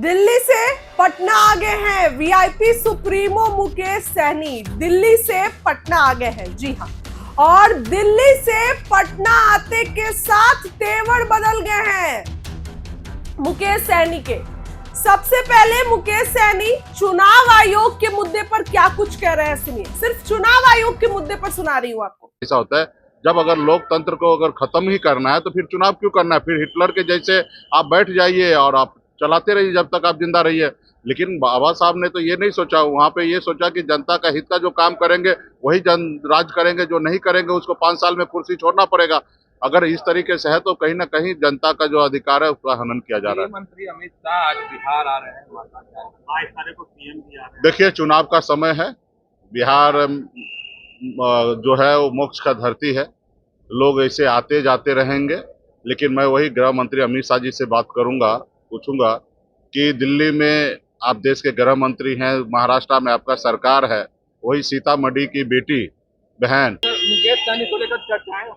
दिल्ली से पटना आ गए हैं वीआईपी सुप्रीमो मुकेश सहनी। दिल्ली से पटना आ गए हैं, जी हाँ। और दिल्ली से पटना आते के साथ तेवर बदल गए हैं मुकेश सहनी के। सबसे पहले मुकेश सहनी चुनाव आयोग के मुद्दे पर क्या कुछ कह रहे हैं, सुनिए। सिर्फ चुनाव आयोग के मुद्दे पर सुना रही हूँ आपको। ऐसा होता है जब अगर लोकतंत्र को अगर खत्म ही करना है तो फिर चुनाव क्यों करना है? फिर हिटलर के जैसे आप बैठ जाइए और आप चलाते रहिए जब तक आप जिंदा रहिए। लेकिन बाबा साहब ने तो ये नहीं सोचा, वहां पे ये सोचा कि जनता का हित का जो काम करेंगे वही जन राज करेंगे, जो नहीं करेंगे उसको 5 साल में कुर्सी छोड़ना पड़ेगा। अगर इस तरीके से है तो कहीं ना कहीं जनता का जो अधिकार है उसका हनन किया जा रहा है। मंत्री अमित शाह आज बिहार आ रहे हैं, 22 तारीख को सीएम भी आ रहे हैं। देखिए, चुनाव का समय है, बिहार जो है वो मोक्ष का धरती है, लोग ऐसे आते जाते रहेंगे। लेकिन मैं वही गृह मंत्री अमित शाह जी से बात करूंगा, पूछूंगा कि दिल्ली में आप देश के गृह मंत्री हैं, महाराष्ट्र में आपका सरकार है, वही सीतामढ़ी की बेटी बहन मुकेश सहनी को लेकर चर्चाएं।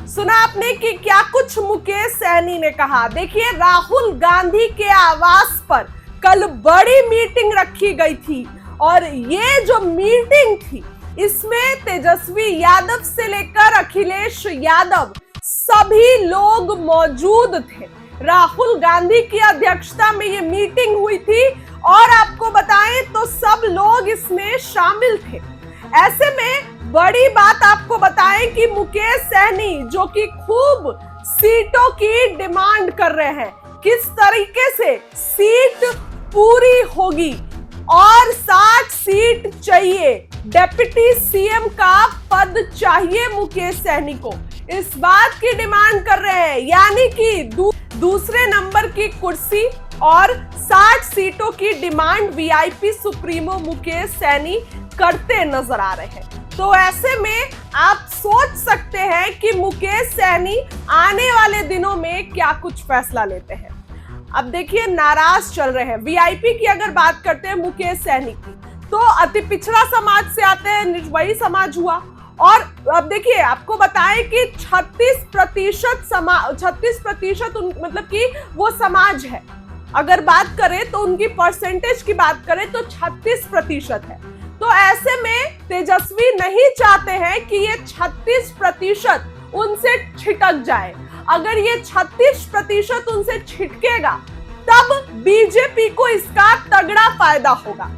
सुना आपने कि क्या कुछ मुकेश सहनी ने कहा। देखिए, राहुल गांधी के आवास पर कल बड़ी मीटिंग रखी गई थी और ये जो मीटिंग थी इसमें तेजस्वी यादव से लेकर अखिलेश यादव सभी लोग मौजूद थे। राहुल गांधी की अध्यक्षता में ये मीटिंग हुई थी और आपको बताएं तो सब लोग इसमें शामिल थे। ऐसे में बड़ी बात आपको बताएं कि मुकेश सहनी जो कि खूब सीटों की डिमांड कर रहे हैं, किस तरीके से सीट पूरी होगी और 60 सीट चाहिए, डिप्टी सीएम का पद चाहिए मुकेश सहनी को, इस बात की डिमांड कर रहे हैं। यानी कि दूसरे नंबर की कुर्सी और 60 सीटों की demand VIP supremo Mukesh Sahani करते नजर आ रहे हैं। तो ऐसे में आप सोच सकते हैं कि मुकेश सहनी आने वाले दिनों में क्या कुछ फैसला लेते हैं। अब देखिए, नाराज चल रहे हैं। वीआईपी की अगर बात करते हैं मुकेश सहनी की, तो अति पिछड़ा समाज से आते हैं, निर्दयी समाज हुआ। और अब देखिए, आपको बताएं कि 36% मतलब कि वो समाज है। अगर बात करें तो उनकी परसेंटेज की बात करें तो 36% है। तो ऐसे में तेजस्वी नहीं चाहते हैं कि ये 36% उनसे छिटक जाए। अगर ये 36% उनसे छिटकेगा तब बीजेपी को इसका तगड़ा फायदा होगा।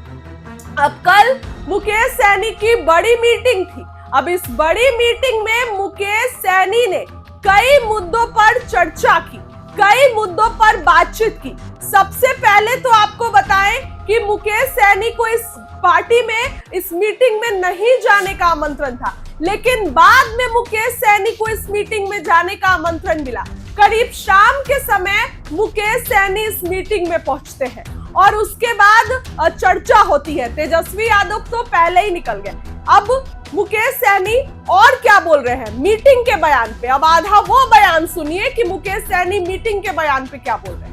अब कल मुकेश सहनी की बड़ी मीटिंग थी। अब इस बड़ी मीटिंग में मुकेश सहनी ने कई मुद्दों पर चर्चा की, कई मुद्दों पर बातचीत की। सबसे पहले तो आपको बताएं कि मुकेश सहनी को इस पार्टी में, इस मीटिंग में नहीं जाने का आमंत्रण था, लेकिन बाद में मुकेश सहनी को इस मीटिंग में जाने का आमंत्रण मिला। करीब शाम के समय मुकेश सहनी इस मीटिंग में पहुंचते हैं और उसके बाद चर्चा होती है। तेजस्वी यादव तो पहले ही निकल गए। अब मुकेश सहनी और क्या बोल रहे हैं मीटिंग के बयान पे। अब आधा वो बयान सुनिए कि मुकेश सहनी मीटिंग के बयान पे क्या बोल रहे हैं।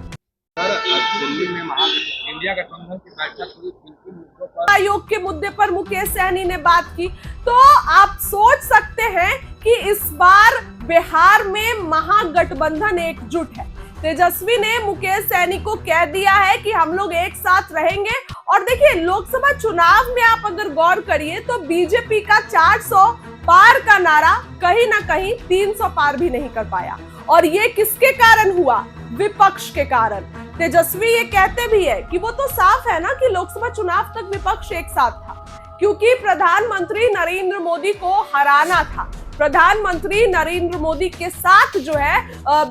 दिल्ली में इंडिया गठबंधन की बैठक हुई, मुद्दों पर आयोग के मुद्दे पर मुकेश सहनी ने बात की। तो आप सोच सकते हैं कि इस बार बिहार में महागठबंधन एकजुट है। तेजस्वी ने मुकेश सहनी को कह दिया है कि हम लोग एक साथ रहेंगे। और देखिए, लोकसभा चुनाव में आप अगर गौर करिए तो बीजेपी का 400 पार का नारा कहीं ना कहीं 300 पार भी नहीं कर पाया। और ये किसके कारण हुआ? विपक्ष के कारण। तेजस्वी ये कहते भी है कि वो तो साफ है ना कि लोकसभा चुनाव तक विपक्ष एक साथ था, क्योंकि प्रधानमंत्री नरेंद्र मोदी को हराना था। प्रधानमंत्री नरेंद्र मोदी के साथ जो है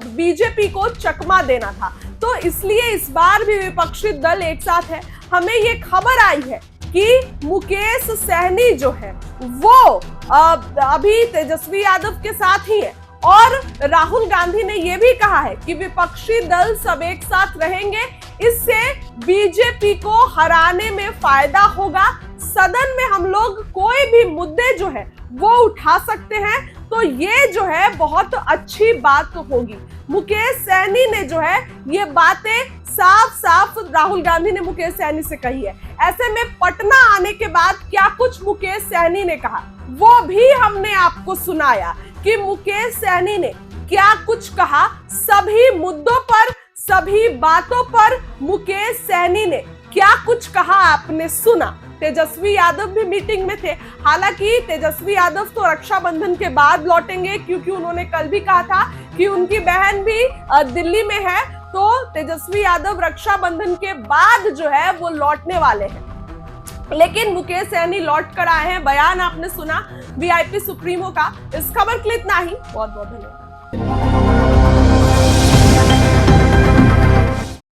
बीजेपी को चकमा देना था। तो इसलिए इस बार भी विपक्षी दल एक साथ है। हमें ये खबर आई है कि मुकेश सहनी जो है वो अभी तेजस्वी यादव के साथ ही है। और राहुल गांधी ने यह भी कहा है कि विपक्षी दल सब एक साथ रहेंगे, इससे बीजेपी को हराने में फायदा होगा। सदन में हम लोग कोई भी मुद्दे जो है वो उठा सकते हैं। तो ये जो है बहुत अच्छी बात होगी। मुकेश सहनी ने जो है ये बातें साफ साफ राहुल गांधी ने मुकेश सहनी से कही है। ऐसे में पटना आने के बाद क्या कुछ मुकेश सहनी ने कहा वो भी हमने आपको सुनाया कि मुकेश सहनी ने क्या कुछ कहा। सभी मुद्दों पर सभी बातों पर मुकेश सहनी ने क्या कुछ कहा आपने सुना। तेजस्वी यादव भी मीटिंग में थे। हालांकि तेजस्वी यादव तो रक्षाबंधन के बाद लौटेंगे, क्योंकि उन्होंने कल भी कहा था कि उनकी बहन भी दिल्ली में है, तो तेजस्वी यादव रक्षाबंधन के बाद जो है वो लौटने वाले हैं। लेकिन मुकेश सहनी लौट कर आए हैं। बयान आपने सुना वीआईपी सुप्रीमो का। इस खबर के लिए इतना ही। बहुत बहुत धन्यवाद।